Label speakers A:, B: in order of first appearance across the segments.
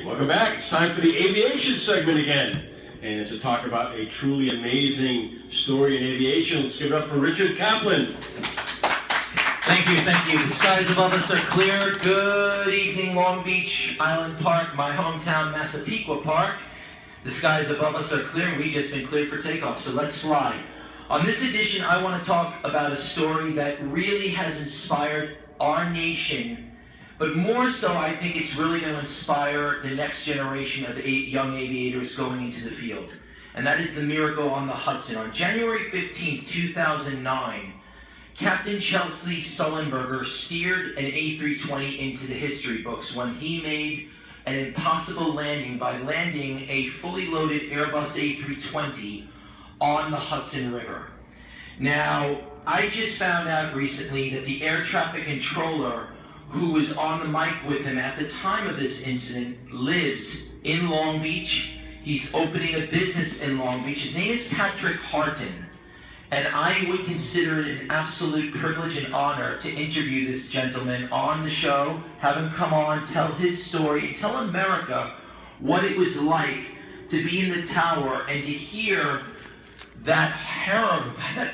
A: Welcome back. It's time for the aviation segment again. And to talk about a truly amazing story in aviation, let's give it up for Richard Kaplan.
B: Thank you, thank you. The skies above us are clear. Good evening, Long Beach Island Park, my hometown, Massapequa Park. The skies above us are clear. We've just been cleared for takeoff, so let's fly. On this edition, I want to talk about a story that really has inspired our nation, but more so, I think it's really going to inspire the next generation of young aviators going into the field. And that is the miracle on the Hudson. On January 15, 2009, Captain Chelsea Sullenberger steered an A320 into the history books when he made an impossible landing by landing a fully loaded Airbus A320 on the Hudson River. Now, I just found out recently that the air traffic controller who was on the mic with him at the time of this incident lives in Long Beach. He's opening a business in Long Beach. His name is Patrick Harton. And I would consider it an absolute privilege and honor to interview this gentleman on the show, have him come on, tell his story, and tell America what it was like to be in the tower and to hear that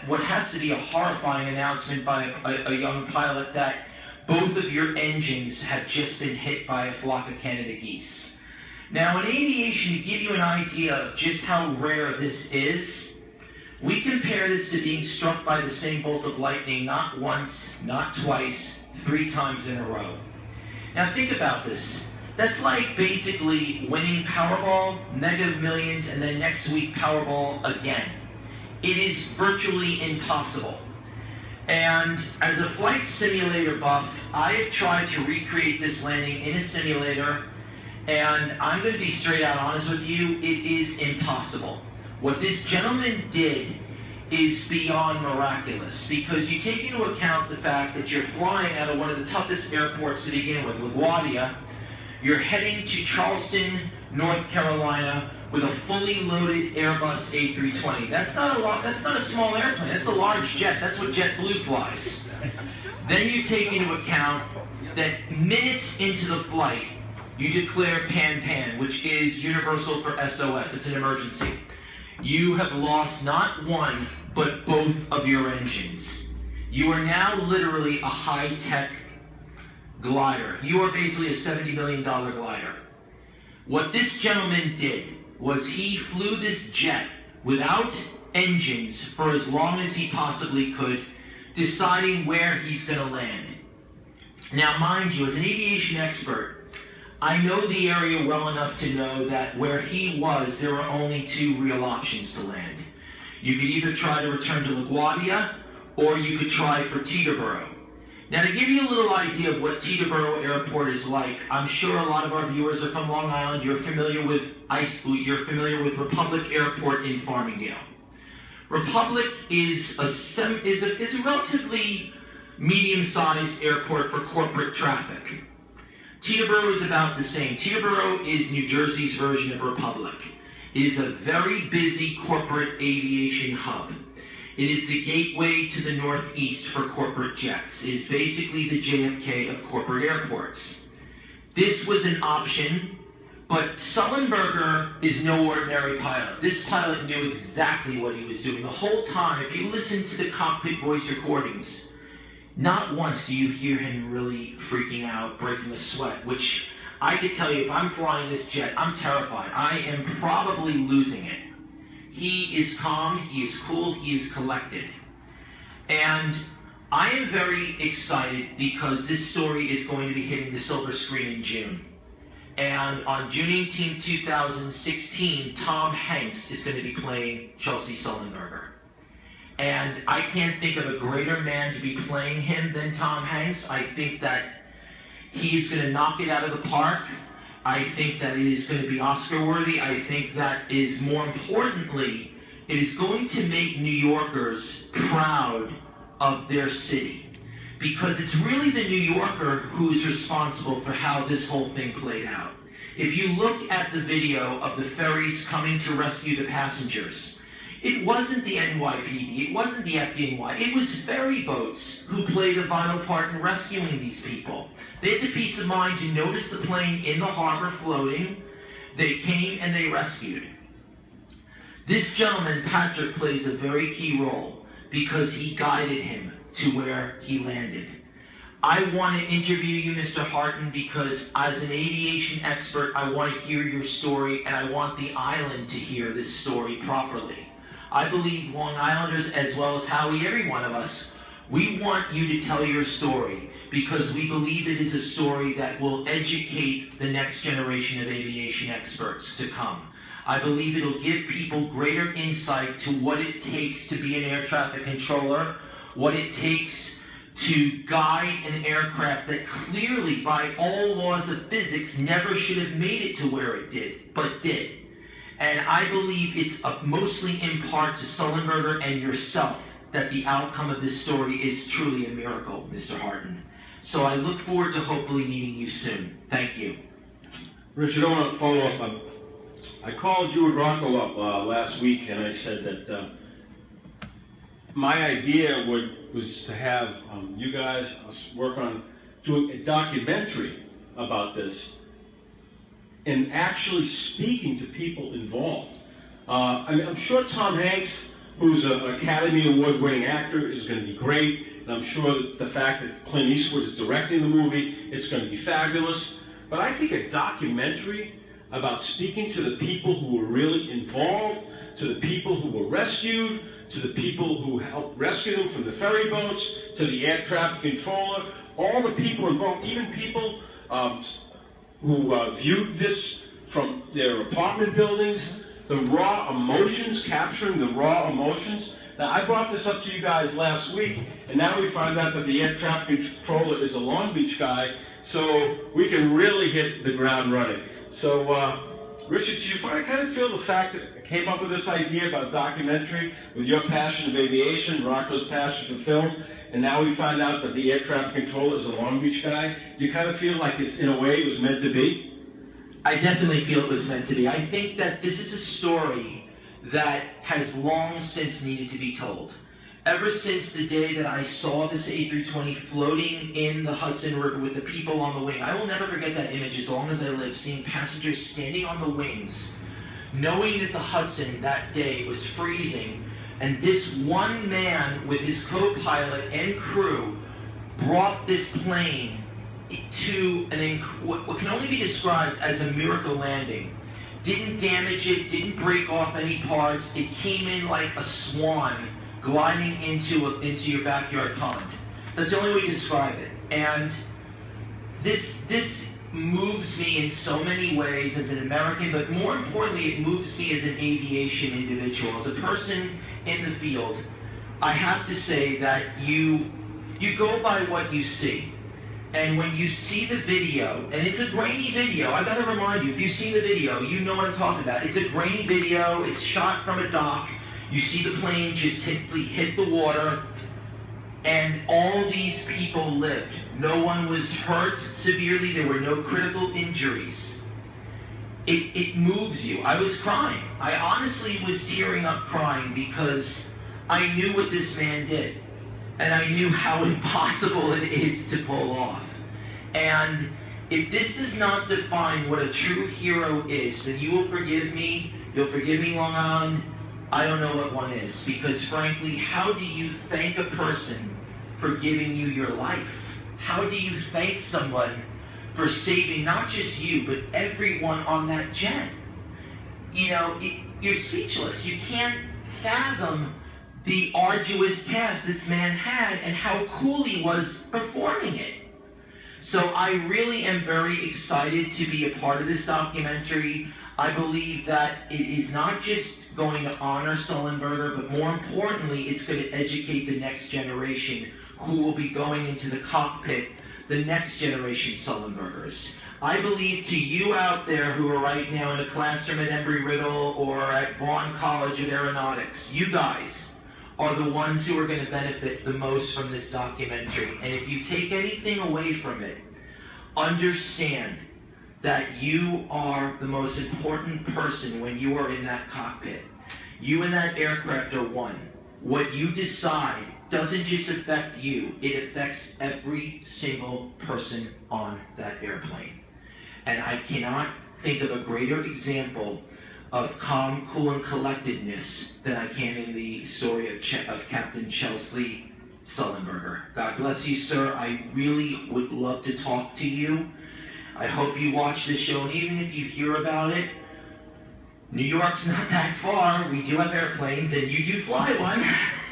B: what has to be a horrifying announcement by a young pilot that both of your engines have just been hit by a flock of Canada geese. Now, in aviation, to give you an idea of just how rare this is, we compare this to being struck by the same bolt of lightning not once, not twice, 3 times in a row. Now, think about this. That's like basically winning Powerball, Mega Millions, and then next week Powerball again. It is virtually impossible. And as a flight simulator buff, I have tried to recreate this landing in a simulator, and I'm going to be straight out honest with you, it is impossible. What this gentleman did is beyond miraculous, because you take into account the fact that you're flying out of one of the toughest airports to begin with, LaGuardia. You're heading to Charleston, North Carolina, with a fully loaded Airbus A320. That's not a small airplane, that's a large jet. That's what JetBlue flies. Then you take into account that minutes into the flight, you declare pan-pan, which is universal for SOS, it's an emergency. You have lost not one, but both of your engines. You are now literally a high-tech glider. You are basically a $70 million glider. What this gentleman did was he flew this jet without engines for as long as he possibly could, deciding where he's going to land. Now, mind you, as an aviation expert, I know the area well enough to know that where he was, there were only 2 real options to land. You could either try to return to LaGuardia, or you could try for Teterboro. Now, to give you a little idea of what Teterboro Airport is like, I'm sure a lot of our viewers are from Long Island. You're familiar with Republic Airport in Farmingdale. Republic is a relatively medium-sized airport for corporate traffic. Teterboro is about the same. Teterboro is New Jersey's version of Republic. It is a very busy corporate aviation hub. It is the gateway to the Northeast for corporate jets. It is basically the JFK of corporate airports. This was an option, but Sullenberger is no ordinary pilot. This pilot knew exactly what he was doing. The whole time, if you listen to the cockpit voice recordings, not once do you hear him really freaking out, breaking a sweat, which I could tell you, if I'm flying this jet, I'm terrified. I am probably losing it. He is calm, he is cool, he is collected. And I am very excited because this story is going to be hitting the silver screen in June. And on June 18, 2016, Tom Hanks is going to be playing Chelsea Sullenberger. And I can't think of a greater man to be playing him than Tom Hanks. I think that he's going to knock it out of the park. I think that it is going to be Oscar-worthy. I think that is, more importantly, it is going to make New Yorkers proud of their city. Because it's really the New Yorker who is responsible for how this whole thing played out. If you look at the video of the ferries coming to rescue the passengers, It wasn't the NYPD, it wasn't the FDNY, it was ferry boats who played a vital part in rescuing these people. They had the peace of mind to notice the plane in the harbor floating. They came and they rescued. This gentleman, Patrick, plays a very key role because he guided him to where he landed. I want to interview you, Mr. Harton, because as an aviation expert, I want to hear your story, and I want the island to hear this story properly. I believe Long Islanders, as well as Howie, every one of us, we want you to tell your story because we believe it is a story that will educate the next generation of aviation experts to come. I believe it'll give people greater insight to what it takes to be an air traffic controller, what it takes to guide an aircraft that clearly, by all laws of physics, never should have made it to where it did, but did. And I believe it's mostly in part to Sullenberger and yourself that the outcome of this story is truly a miracle, Mr. Harton. So I look forward to hopefully meeting you soon. Thank you.
A: Richard, I want to follow up. I called you and Rocco up last week, and I said that my idea was to have you guys work on doing a documentary about this and actually speaking to people involved. I mean, I'm sure Tom Hanks, who's an Academy Award-winning actor, is going to be great, and I'm sure that the fact that Clint Eastwood is directing the movie, it's going to be fabulous. But I think a documentary about speaking to the people who were really involved, to the people who were rescued, to the people who helped rescue them from the ferry boats, to the air traffic controller, all the people involved, even people who viewed this from their apartment buildings, the raw emotions, capturing the raw emotions. Now, I brought this up to you guys last week, and now we find out that the air traffic controller is a Long Beach guy, so we can really hit the ground running. So, Richard, did you kind of feel the fact that I came up with this idea about documentary with your passion of aviation, Rocco's passion for film, and now we find out that the air traffic controller is a Long Beach guy? Do you kind of feel like it's, in a way, it was meant to be?
B: I definitely feel it was meant to be. I think that this is a story that has long since needed to be told. Ever since the day that I saw this A320 floating in the Hudson River with the people on the wing, I will never forget that image as long as I live, seeing passengers standing on the wings, knowing that the Hudson that day was freezing, and this one man with his co-pilot and crew brought this plane to what can only be described as a miracle landing. Didn't damage it, didn't break off any parts. It came in like a swan gliding into your backyard pond. That's the only way to describe it. And this moves me in so many ways as an American, but more importantly, it moves me as an aviation individual. As a person in the field, I have to say that you go by what you see. And when you see the video, and it's a grainy video, I gotta remind you, if you've seen the video, you know what I'm talking about. It's a grainy video, it's shot from a dock, you see the plane just simply hit the water, and all these people lived. No one was hurt severely, there were no critical injuries. It moves you. I was crying. I honestly was tearing up crying because I knew what this man did. And I knew how impossible it is to pull off. And if this does not define what a true hero is, then you will forgive me, you'll forgive me, Long Island, I don't know what one is. Because frankly, how do you thank a person for giving you your life? How do you thank someone for saving not just you, but everyone on that jet? You know, you're speechless. You can't fathom the arduous task this man had and how cool he was performing it. So I really am very excited to be a part of this documentary. I believe that it is not just going to honor Sullenberger, but more importantly, it's going to educate the next generation who will be going into the cockpit, the next generation Sullenbergers. I believe to you out there who are right now in a classroom at Embry-Riddle or at Vaughan College of Aeronautics, you guys are the ones who are going to benefit the most from this documentary. And if you take anything away from it, understand that you are the most important person when you are in that cockpit. You and that aircraft are one. What you decide doesn't just affect you, it affects every single person on that airplane. And I cannot think of a greater example of calm, cool, and collectedness than I can in the story of Captain Chesley Sullenberger. God bless you, sir. I really would love to talk to you. I hope you watch the show, and even if you hear about it, New York's not that far. We do have airplanes, and you do fly one.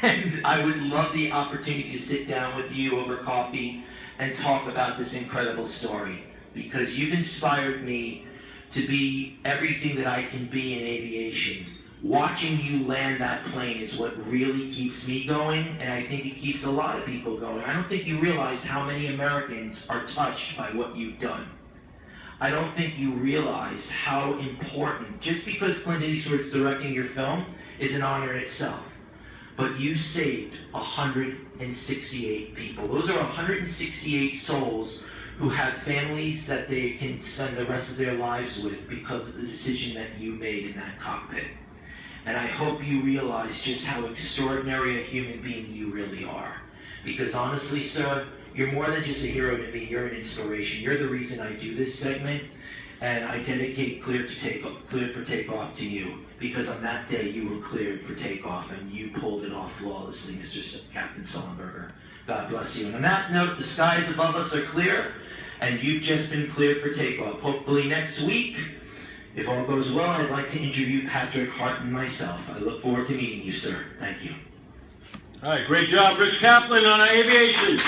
B: And I would love the opportunity to sit down with you over coffee and talk about this incredible story, because you've inspired me to be everything that I can be in aviation. Watching you land that plane is what really keeps me going, and I think it keeps a lot of people going. I don't think you realize how many Americans are touched by what you've done. I don't think you realize how important, just because Clint Eastwood's directing your film is an honor in itself, but you saved 168 people. Those are 168 souls who have families that they can spend the rest of their lives with because of the decision that you made in that cockpit. And I hope you realize just how extraordinary a human being you really are. Because honestly, sir, you're more than just a hero to me, you're an inspiration. You're the reason I do this segment, and I dedicate Cleared for Takeoff to you. Because on that day, you were cleared for takeoff, and you pulled it off flawlessly, Captain Sullenberger. God bless you. And on that note, the skies above us are clear, and you've just been cleared for takeoff. Hopefully next week, if all goes well, I'd like to interview Patrick Hart and myself. I look forward to meeting you, sir. Thank you.
A: All right, great job, Rich Kaplan on aviation.